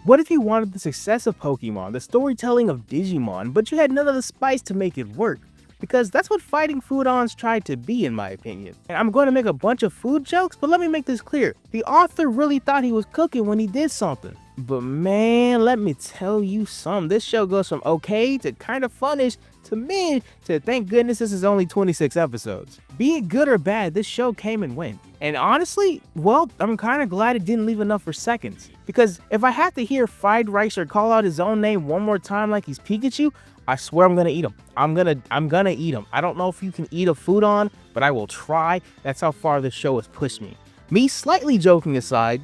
What if you wanted the success of Pokemon, the storytelling of Digimon, but you had none of the spice to make it work? Because that's what Fighting Foodons tried to be, in my opinion. And I'm going to make a bunch of food jokes, but let me make this clear. The author really thought he was cooking when he did something. But man, let me tell you something. This show goes from okay to kind of funnish to mid to thank goodness this is only 26 episodes. Be it good or bad, this show came and went. And honestly, well, I'm kind of glad it didn't leave enough for seconds. Because if I have to hear Fried Ricer call out his own name one more time like he's Pikachu, I swear I'm gonna eat him. I'm gonna eat him. I don't know if you can eat a Foodon, but I will try. That's how far this show has pushed me. Me slightly joking aside,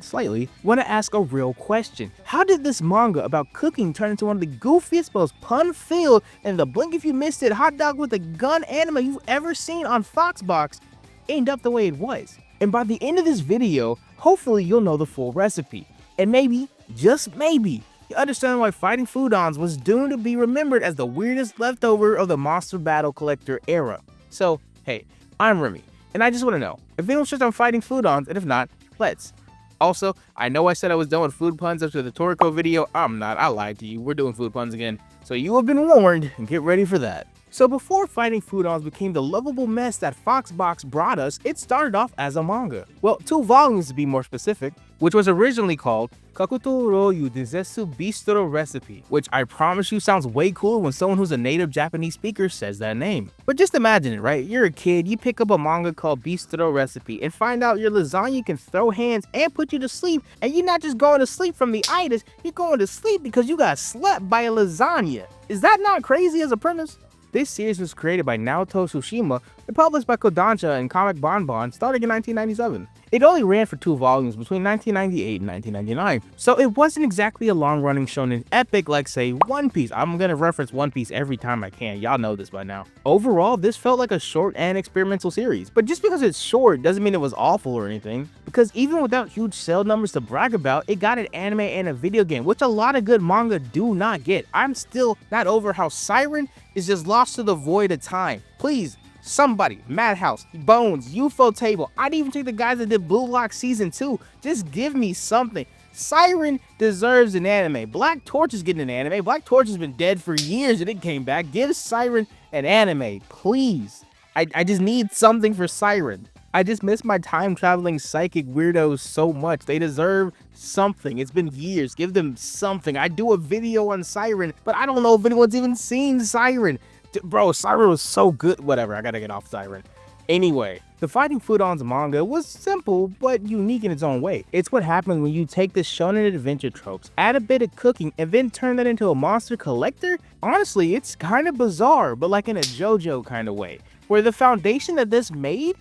want to ask a real question. How did this manga about cooking turn into one of the goofiest, most pun-filled, and the blink if you missed it, hot dog with a gun anime you've ever seen on Foxbox end up the way it was? And by the end of this video, hopefully you'll know the full recipe. And maybe, just maybe, you understand why Fighting Foodons was doomed to be remembered as the weirdest leftover of the Monster Battle Collector era. So, hey, I'm Remy, and I just want to know, if anyone's just on Fighting Foodons, and if not, let's. Also, I know I said I was done with food puns after the Toriko video. I'm not, I lied to you, we're doing food puns again. So you have been warned, and get ready for that. So before Fighting Foodons became the lovable mess that Foxbox brought us, it started off as a manga. Well, 2 volumes to be more specific, which was originally called Kakuto ro yu Densetsu Bistro Recipe, which I promise you sounds way cooler when someone who's a native Japanese speaker says that name. But just imagine it, right? You're a kid, you pick up a manga called Bistro Recipe and find out your lasagna can throw hands and put you to sleep, and you're not just going to sleep from the itis, you're going to sleep because you got slept by a lasagna. Is that not crazy as a premise? This series was created by Naoto Tsushima and published by Kodansha and Comic Bonbon starting in 1997. It only ran for 2 volumes between 1998 and 1999, so it wasn't exactly a long-running shonen epic like, say, One Piece. I'm gonna reference One Piece every time I can, y'all know this by now. Overall, this felt like a short and experimental series, but just because it's short doesn't mean it was awful or anything, because even without huge sale numbers to brag about, it got an anime and a video game, which a lot of good manga do not get. I'm still not over how Siren is just lost to the void of time. Please, somebody, Madhouse, Bones, UFO Table, I'd even take the guys that did Blue Lock Season 2, just give me something. Siren deserves an anime. Black Torch is getting an anime. Black Torch has been dead for years and it came back. Give Siren an anime, please. I just need something for Siren. I just miss my time traveling psychic weirdos so much. They deserve something. It's been years. Give them something. I do a video on Siren, but I don't know if anyone's even seen Siren. Bro, Siren was so good. Whatever, I gotta get off Siren. Anyway, the Fighting Foodons manga was simple but unique in its own way. It's what happens when you take the shonen adventure tropes, add a bit of cooking, and then turn that into a monster collector. Honestly, it's kind of bizarre, but like in a JoJo kind of way, where the foundation that this made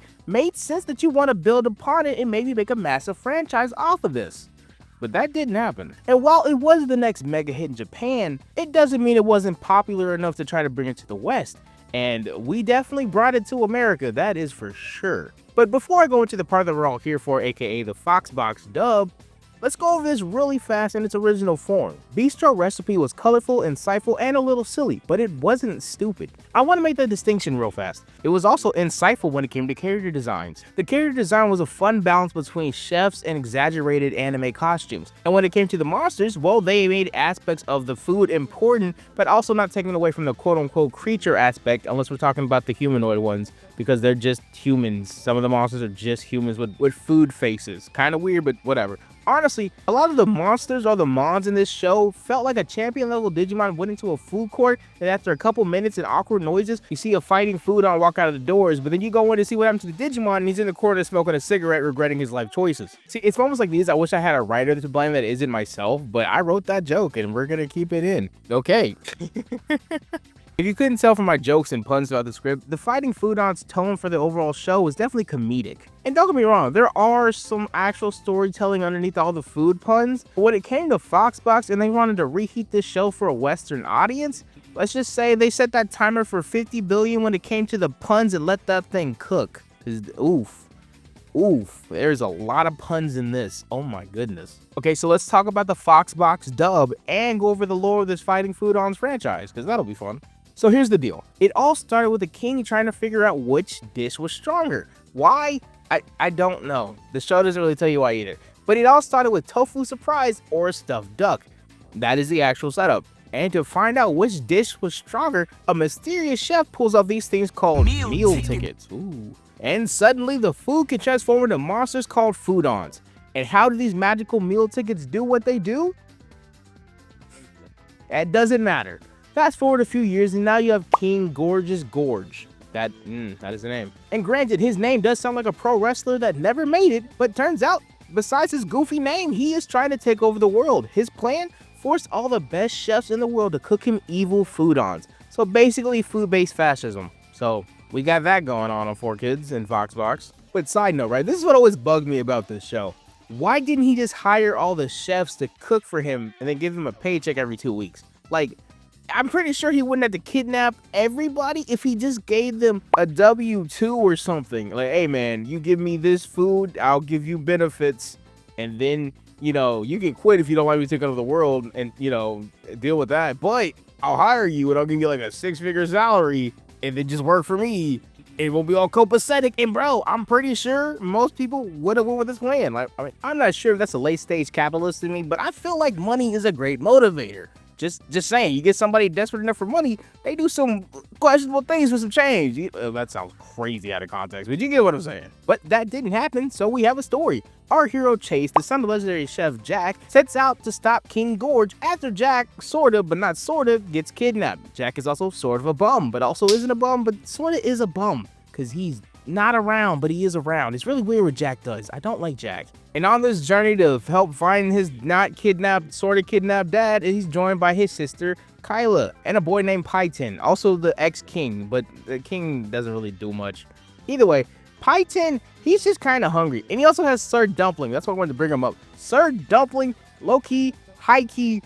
sense that you want to build upon it and maybe make a massive franchise off of this. But that didn't happen. And while it was the next mega hit in Japan, it doesn't mean it wasn't popular enough to try to bring it to the West. And we definitely brought it to America, that is for sure. But before I go into the part that we're all here for, aka the Foxbox dub, let's go over this really fast in its original form. Bistro Recipe was colorful, insightful, and a little silly, but it wasn't stupid. I want to make that distinction real fast. It was also insightful when it came to character designs. The character design was a fun balance between chefs and exaggerated anime costumes. And when it came to the monsters, well, they made aspects of the food important, but also not taking away from the quote-unquote creature aspect, unless we're talking about the humanoid ones, because they're just humans. Some of the monsters are just humans with food faces. Kind of weird, but whatever. Honestly, a lot of the monsters or the mons in this show felt like a champion level Digimon went into a food court, and after a couple minutes and awkward noises, you see a Fighting Foodon walk out of the doors, but then you go in to see what happened to the Digimon and he's in the corner smoking a cigarette regretting his life choices. See, it's moments like these I wish I had a writer to blame that isn't myself, but I wrote that joke and we're gonna keep it in. Okay. If you couldn't tell from my jokes and puns throughout the script, the Fighting Foodon's tone for the overall show was definitely comedic. And don't get me wrong, there are some actual storytelling underneath all the food puns, but when it came to Foxbox and they wanted to reheat this show for a Western audience, let's just say they set that timer for 50 billion when it came to the puns and let that thing cook. Oof, there's a lot of puns in this. Oh my goodness. Okay, so let's talk about the Foxbox dub and go over the lore of this Fighting Foodons franchise, because that'll be fun. So here's the deal. It all started with the king trying to figure out which dish was stronger. Why? I don't know. The show doesn't really tell you why either. But it all started with tofu surprise or stuffed duck. That is the actual setup. And to find out which dish was stronger, a mysterious chef pulls out these things called meal tickets. Ooh. And suddenly the food can transform into monsters called Foodons. And how do these magical meal tickets do what they do? It doesn't matter. Fast forward a few years and now you have King Gorgeous Gorge. That is the name. And granted, his name does sound like a pro wrestler that never made it, but turns out, besides his goofy name, he is trying to take over the world. His plan? Force all the best chefs in the world to cook him evil Foodons. So basically food-based fascism. So we got that going on 4Kids and Foxbox. But side note, right? This is what always bugged me about this show. Why didn't he just hire all the chefs to cook for him and then give him a paycheck every 2 weeks? Like, I'm pretty sure he wouldn't have to kidnap everybody if he just gave them a W-2 or something. Like, hey man, you give me this food, I'll give you benefits, and then, you know, you can quit if you don't want me to take over the world and, you know, deal with that. But I'll hire you and I'll give you like a 6-figure salary and then just work for me. It won't be all copacetic. And bro, I'm pretty sure most people would have went with this plan. Like, I mean, I'm not sure if that's a late stage capitalist to me, but I feel like money is a great motivator. Just saying, you get somebody desperate enough for money, they do some questionable things for some change. That sounds crazy out of context, but you get what I'm saying. But that didn't happen, so we have a story. Our hero Chase, the son of legendary chef Jack, sets out to stop King Gorge after Jack, sorta, but not sorta, gets kidnapped. Jack is also sort of a bum, but also isn't a bum, but sorta is a bum, because he's not around, but he is around. It's really weird what Jack does. I don't like Jack. And on this journey to help find his not kidnapped, sort of kidnapped dad, he's joined by his sister, Kyla, and a boy named Python, also the ex-king, but the king doesn't really do much. Either way, Python, he's just kind of hungry. And he also has Sir Dumpling. That's why I wanted to bring him up. Sir Dumpling, low-key, high-key,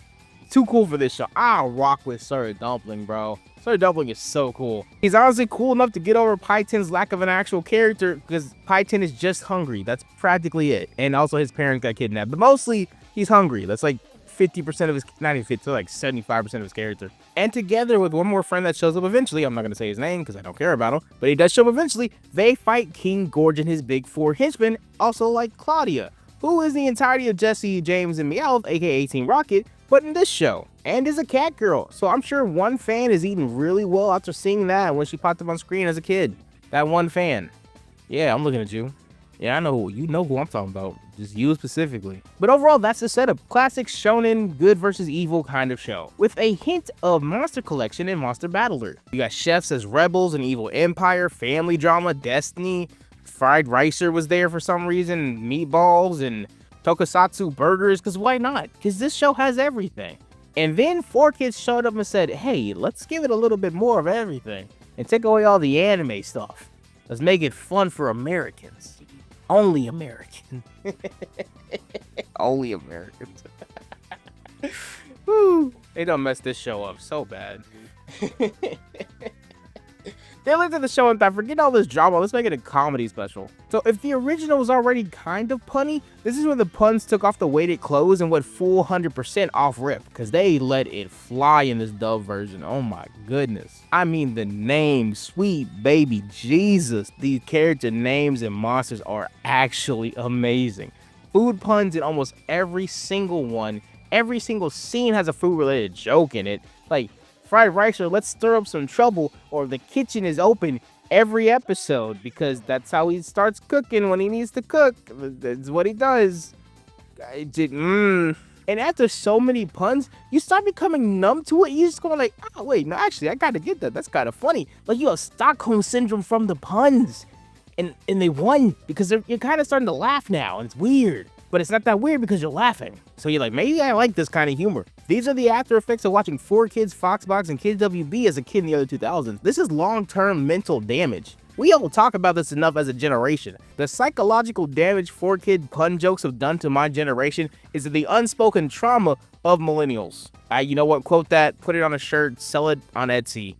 too cool for this show. I'll rock with Sir Dumpling, bro. Sir Dumpling is so cool. He's honestly cool enough to get over Python's lack of an actual character because Python is just hungry. That's practically it. And also his parents got kidnapped. But mostly, he's hungry. That's like 50% of his, not even 50, like 75% of his character. And together with one more friend that shows up eventually, I'm not going to say his name because I don't care about him, but he does show up eventually, they fight King Gorge and his big 4 henchmen, also like Claudia, who is the entirety of Jesse, James, and Meowth, aka Team Rocket, but in this show, and is a cat girl. So I'm sure one fan is eating really well after seeing that when she popped up on screen as a kid. That one fan. Yeah, I'm looking at you. Yeah, I know, you know who I'm talking about. Just you specifically. But overall, that's the setup. Classic shonen, good versus evil kind of show. With a hint of Monster Collection and Monster Battler. You got chefs as rebels and evil empire, family drama, destiny, fried ricer was there for some reason, meatballs, and tokusatsu burgers, because why not? Because this show has everything. And then 4Kids showed up and said, hey, let's give it a little bit more of everything and take away all the anime stuff. Let's make it fun for Americans. Only American. Only Americans. Woo. They done messed this show up so bad. They looked at the show and thought, forget all this drama, let's make it a comedy special. So if the original was already kind of punny, this is when the puns took off the weighted clothes and went full 100% off rip, because they let it fly in this dub version. Oh my goodness. I mean, the names, sweet baby Jesus, these character names and monsters are actually amazing. Food puns in almost every single one. Every single scene has a food related joke in it. Like, fried rice, or let's stir up some trouble, or the kitchen is open every episode, because that's how he starts cooking when he needs to cook. That's what he does. And after so many puns, you start becoming numb to it. You just go like, oh wait, no, actually, I gotta get that. That's kind of funny. Like, you have Stockholm syndrome from the puns, and they won because you're kind of starting to laugh now, and it's weird. But it's not that weird because you're laughing. So you're like, maybe I like this kind of humor. These are the after effects of watching 4Kids, Foxbox, and Kids WB as a kid in the early 2000s. This is long-term mental damage. We don't talk about this enough as a generation. The psychological damage 4Kid pun jokes have done to my generation is the unspoken trauma of millennials. You know what? Quote that, put it on a shirt, sell it on Etsy.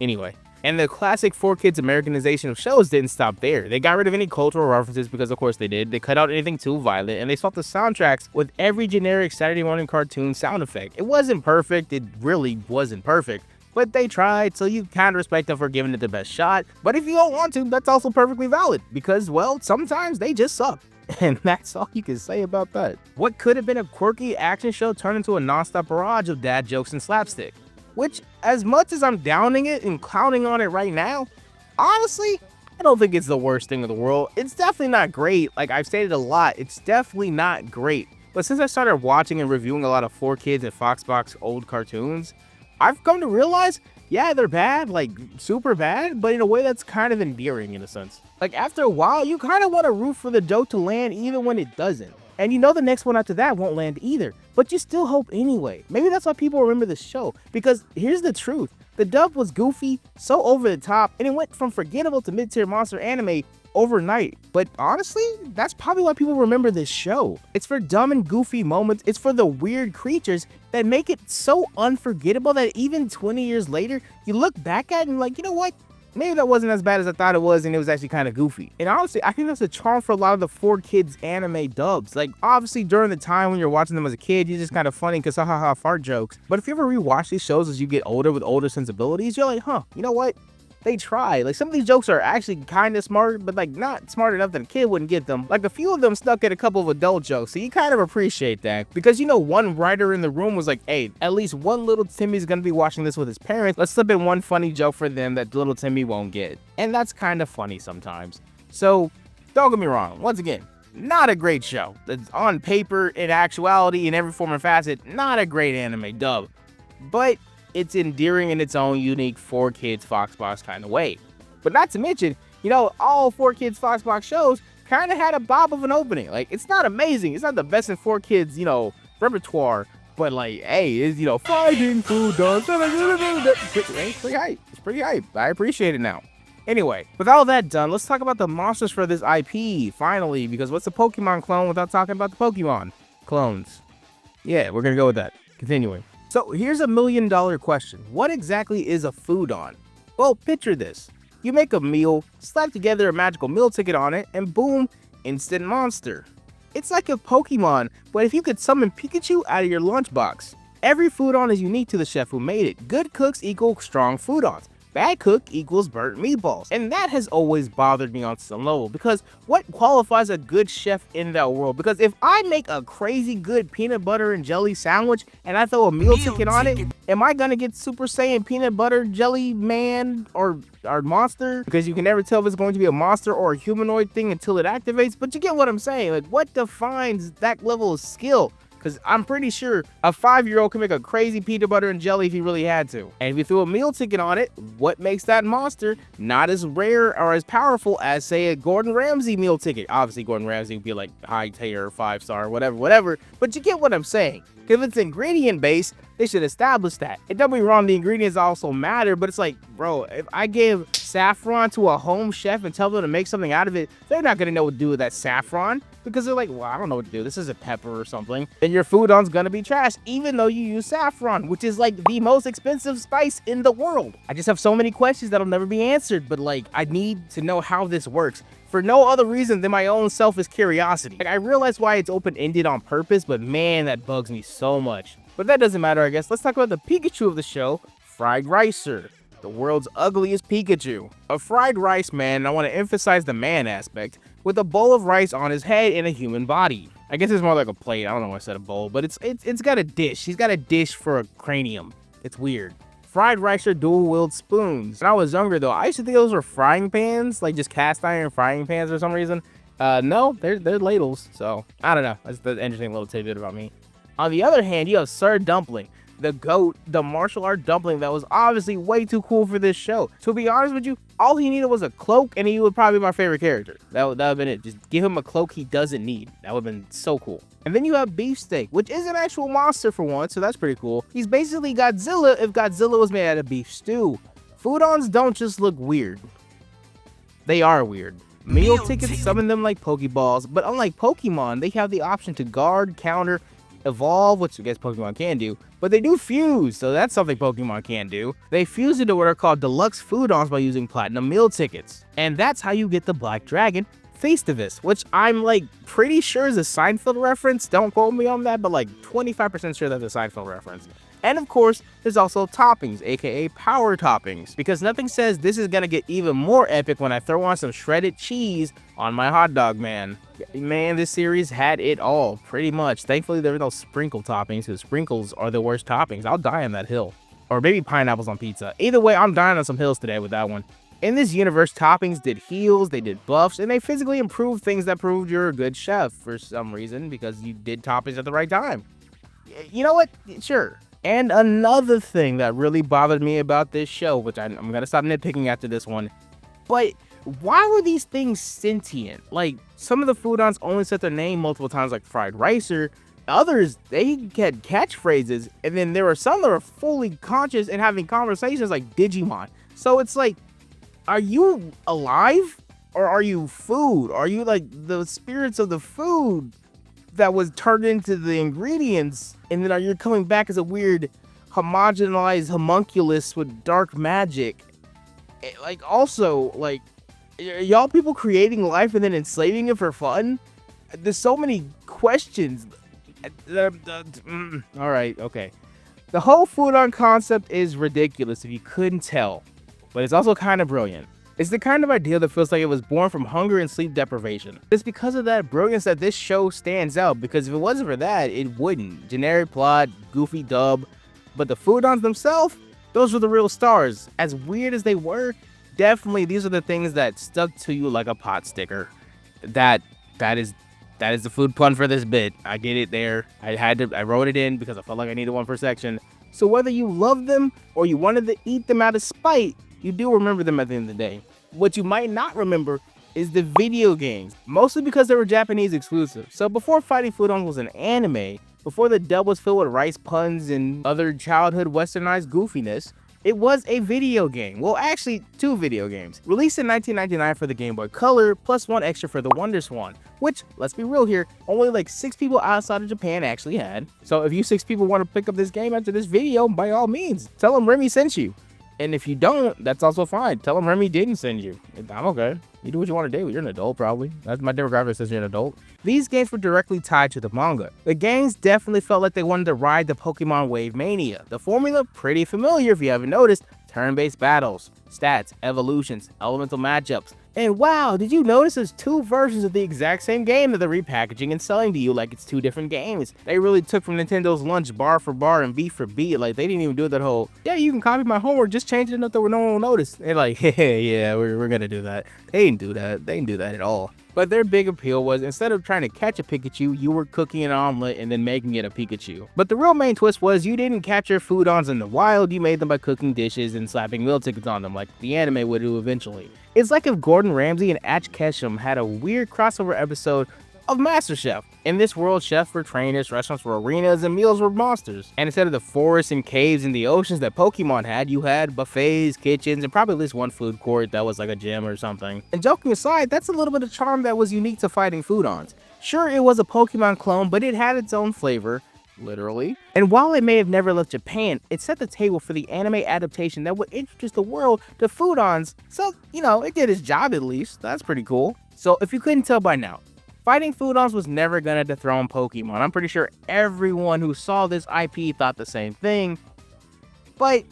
Anyway. And the classic 4Kids Americanization of shows didn't stop there. They got rid of any cultural references because of course they did. They cut out anything too violent, and they swapped the soundtracks with every generic Saturday morning cartoon sound effect. It wasn't perfect, it really wasn't perfect, but they tried, so you kind of respect them for giving it the best shot. But if you don't want to, that's also perfectly valid, because, well, sometimes they just suck. And that's all you can say about that. What could have been a quirky action show turned into a nonstop barrage of dad jokes and slapstick. Which, as much as I'm downing it and clowning on it right now, honestly, I don't think it's the worst thing in the world. It's definitely not great. Like I've stated a lot, it's definitely not great. But since I started watching and reviewing a lot of 4Kids and Foxbox old cartoons, I've come to realize, yeah, they're bad, like super bad, but in a way that's kind of endearing in a sense. Like after a while, you kind of want to root for the joke to land even when it doesn't. And you know the next one after that won't land either, but you still hope anyway. Maybe that's why people remember the show, because here's the truth. The dub was goofy, so over the top, and it went from forgettable to mid-tier monster anime overnight. But honestly, that's probably why people remember this show. It's for dumb and goofy moments, it's for the weird creatures that make it so unforgettable that even 20 years later, you look back at it and like, you know what? Maybe that wasn't as bad as I thought it was, and it was actually kind of goofy. And honestly, I think that's the charm for a lot of the 4Kids anime dubs. Like, obviously, during the time when you're watching them as a kid, you're just kind of funny because ha fart jokes. But if you ever rewatch these shows as you get older with older sensibilities, you're like, huh, you know what? They try. Like, some of these jokes are actually kind of smart, but like not smart enough that a kid wouldn't get them. Like, a few of them stuck at a couple of adult jokes, so you kind of appreciate that. Because, you know, one writer in the room was like, hey, at least one little Timmy's gonna be watching this with his parents. Let's slip in one funny joke for them that little Timmy won't get. And that's kind of funny sometimes. So, don't get me wrong. Once again, not a great show. It's on paper, in actuality, in every form and facet, not a great anime dub. But it's endearing in its own unique 4Kids Foxbox kind of way. But not to mention, you know, all 4Kids Foxbox shows kind of had a bob of an opening. Like, it's not amazing. It's not the best in 4Kids, you know, repertoire. But like, hey, it's, you know, fighting Foodons. It's pretty hype. It's pretty hype. I appreciate it now. Anyway, with all that done, let's talk about the monsters for this IP, finally. Because what's a Pokemon clone without talking about the Pokemon clones? Yeah, we're going to go with that. Continuing. So here's a $1 million question. What exactly is a Foodon? Well, picture this. You make a meal, slap together a magical meal ticket on it, and boom, instant monster. It's like a Pokemon, but if you could summon Pikachu out of your lunchbox. Every Foodon is unique to the chef who made it. Good cooks equal strong Foodons. Bad cook equals burnt meatballs. And that has always bothered me on some level, because what qualifies a good chef in that world? Because if I make a crazy good peanut butter and jelly sandwich and I throw a meal ticket on it, am I gonna get Super Saiyan peanut butter jelly man or monster? Because you can never tell if it's going to be a monster or a humanoid thing until it activates. But you get what I'm saying. Like, what defines that level of skill? Because I'm pretty sure a 5-year-old can make a crazy peanut butter and jelly if he really had to. And if you threw a meal ticket on it, what makes that monster not as rare or as powerful as, say, a Gordon Ramsay meal ticket? Obviously, Gordon Ramsay would be like high tier, 5-star, whatever. But you get what I'm saying. If it's ingredient based, they should establish that. And don't be wrong, the ingredients also matter, but it's like, bro, if I gave saffron to a home chef and tell them to make something out of it, they're not gonna know what to do with that saffron, because they're like, well, I don't know what to do. This is a pepper or something. Then your Foodon's gonna be trash, even though you use saffron, which is like the most expensive spice in the world. I just have so many questions that'll never be answered, but like, I need to know how this works. For no other reason than my own selfish curiosity. Like, I realize why it's open-ended on purpose, but man, that bugs me so much. But that doesn't matter, I guess. Let's talk about the Pikachu of the show, Fried Ricer, the world's ugliest Pikachu. A fried rice man, and I want to emphasize the man aspect, with a bowl of rice on his head in a human body. I guess it's more like a plate. I don't know why I said a bowl, but it's got a dish. He's got a dish for a cranium. It's weird. Fried Ricer dual-wield spoons. When I was younger, though, I used to think those were frying pans, like just cast iron frying pans for some reason. No, they're ladles, so I don't know. That's the interesting little tidbit about me. On the other hand, you have Sir Dumpling, the GOAT, the martial art dumpling that was obviously way too cool for this show. To be honest with you, all he needed was a cloak, and he would probably be my favorite character. That would have been it. Just give him a cloak he doesn't need. That would have been so cool. And then you have Beefsteak, which is an actual monster for once, so that's pretty cool. He's basically Godzilla if Godzilla was made out of beef stew. Foodons don't just look weird. They are weird. Meal tickets summon them like Pokeballs, but unlike Pokemon, they have the option to guard, counter, evolve, which I guess Pokemon can do, but they do fuse, so that's something Pokemon can do. They fuse into what are called deluxe Foodons by using platinum meal tickets. And that's how you get the Black Dragon, Festivus, which I'm like pretty sure is a Seinfeld reference. Don't quote me on that, but like 25% sure that's a Seinfeld reference. And of course, there's also toppings, aka power toppings, because nothing says this is gonna get even more epic when I throw on some shredded cheese on my hot dog, man. Man, this series had it all, pretty much. Thankfully, there were no sprinkle toppings, because sprinkles are the worst toppings. I'll die on that hill. Or maybe pineapples on pizza. Either way, I'm dying on some hills today with that one. In this universe, toppings did heals, they did buffs, and they physically improved things that proved you're a good chef for some reason, because you did toppings at the right time. You know what? Sure. And another thing that really bothered me about this show, which I'm gonna stop nitpicking after this one, but why were these things sentient? Like, some of the Foodons only said their name multiple times, like Fried Ricer. Others, they had catchphrases, and then there were some that were fully conscious and having conversations like Digimon. So it's like, are you alive? Or are you food? Are you like the spirits of the food that was turned into the ingredients, and then are you coming back as a weird homogenized homunculus with dark magic? Like, also, like, y'all people creating life and then enslaving it for fun? There's so many questions. All right, okay. The whole Foodon concept is ridiculous if you couldn't tell, but it's also kind of brilliant. It's the kind of idea that feels like it was born from hunger and sleep deprivation. It's because of that brilliance that this show stands out, because if it wasn't for that, it wouldn't. Generic plot, goofy dub, but the Foodons themselves, those were the real stars. As weird as they were, definitely these are the things that stuck to you like a pot sticker. That is the food pun for this bit. I get it there. I wrote it in because I felt like I needed one per section. So whether you love them or you wanted to eat them out of spite, you do remember them at the end of the day. What you might not remember is the video games, mostly because they were Japanese exclusive. So before Fighting Foodon was an anime, before the dub was filled with rice puns and other childhood westernized goofiness, it was a video game. Well, actually, 2 video games. Released in 1999 for the Game Boy Color, plus 1 extra for the Wonder Swan, which, let's be real here, only like 6 people outside of Japan actually had. So if you 6 people want to pick up this game after this video, by all means, tell them Remy sent you. And if you don't, that's also fine. Tell them Remy didn't send you. I'm okay. You do what you want to do. You're an adult, probably. That's my demographic, says you're an adult. These games were directly tied to the manga. The games definitely felt like they wanted to ride the Pokemon wave mania. The formula, pretty familiar if you haven't noticed. Turn-based battles, stats, evolutions, elemental matchups. And wow, did you notice there's 2 versions of the exact same game that they're repackaging and selling to you like it's 2 different games? They really took from Nintendo's lunch bar for bar and beat for beat. Like, they didn't even do that whole, yeah, you can copy my homework, just change it enough that no one will notice. They're like, hey, yeah, we're gonna do that. They didn't do that. They didn't do that at all. But their big appeal was, instead of trying to catch a Pikachu, you were cooking an omelet and then making it a Pikachu. But the real main twist was, you didn't capture Foodons in the wild, you made them by cooking dishes and slapping meal tickets on them like the anime would do eventually. It's like if Gordon Ramsay and Ash Ketchum had a weird crossover episode of MasterChef. In this world, chefs were trainers, restaurants were arenas, and meals were monsters. And instead of the forests and caves and the oceans that Pokemon had, you had buffets, kitchens, and probably at least one food court that was like a gym or something. And joking aside, that's a little bit of charm that was unique to Fighting Foodons. Sure, it was a Pokemon clone, but it had its own flavor, literally. And while it may have never left Japan, it set the table for the anime adaptation that would introduce the world to Foodons. So, you know, it did its job at least. That's pretty cool. So if you couldn't tell by now, Fighting Foodons was never gonna dethrone Pokemon. I'm pretty sure everyone who saw this IP thought the same thing, but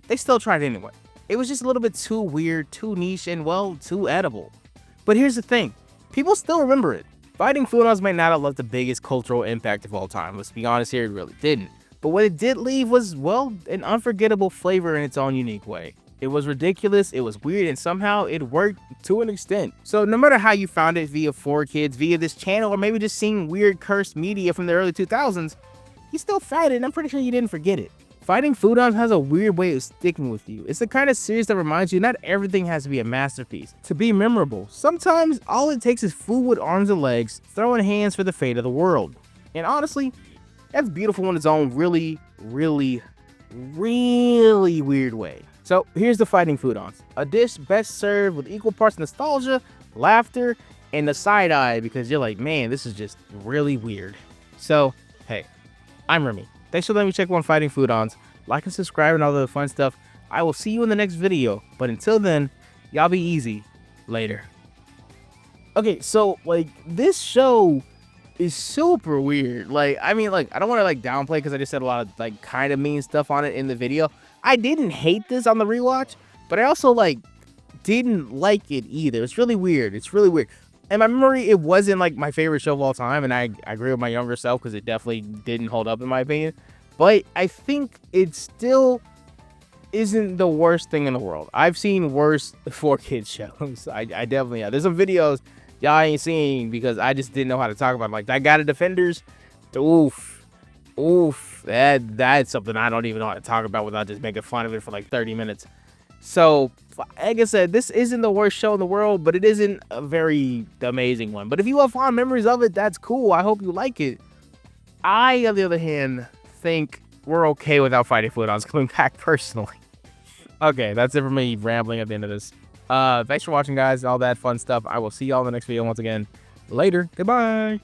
they still tried anyway. It was just a little bit too weird, too niche, and well, too edible. But here's the thing, people still remember it. Fighting Foodons may not have left the biggest cultural impact of all time. Let's be honest here, it really didn't. But what it did leave was, well, an unforgettable flavor in its own unique way. It was ridiculous, it was weird, and somehow it worked to an extent. So no matter how you found it, via 4Kids, via this channel, or maybe just seeing weird cursed media from the early 2000s, you still found it, and I'm pretty sure you didn't forget it. Fighting Foodons has a weird way of sticking with you. It's the kind of series that reminds you not everything has to be a masterpiece to be memorable. Sometimes all it takes is food with arms and legs, throwing hands for the fate of the world. And honestly, that's beautiful in its own really weird way. So here's the Fighting Foodons, a dish best served with equal parts nostalgia, laughter, and the side eye because you're like, man, this is just really weird. So, hey, I'm Remy. Thanks for letting me check on Fighting Foodons. Like and subscribe and all the fun stuff. I will see you in the next video. But until then, y'all be easy. Later. Okay, so like this show is super weird. Like, I mean, like, I don't want to like downplay because I just said a lot of like kind of mean stuff on it in the video. I didn't hate this on the rewatch, but I also like didn't like it either. It's really weird. It's really weird. In my memory, it wasn't like my favorite show of all time, and I agree with my younger self because it definitely didn't hold up in my opinion. But I think it still isn't the worst thing in the world. I've seen worse for kids shows. I definitely have. There's some videos y'all ain't seen because I just didn't know how to talk about it. Like that guy to Defenders. Oof. Oof. That's something I don't even know how to talk about without just making fun of it for like 30 minutes. So, like I said, this isn't the worst show in the world, but it isn't a very amazing one. But if you have fond memories of it, that's cool. I hope you like it. I, on the other hand, think we're okay without fighting Foodons coming back personally. Okay, that's it for me rambling at the end of this. Thanks for watching, guys, and all that fun stuff. I will see y'all in the next video once again. Later. Goodbye.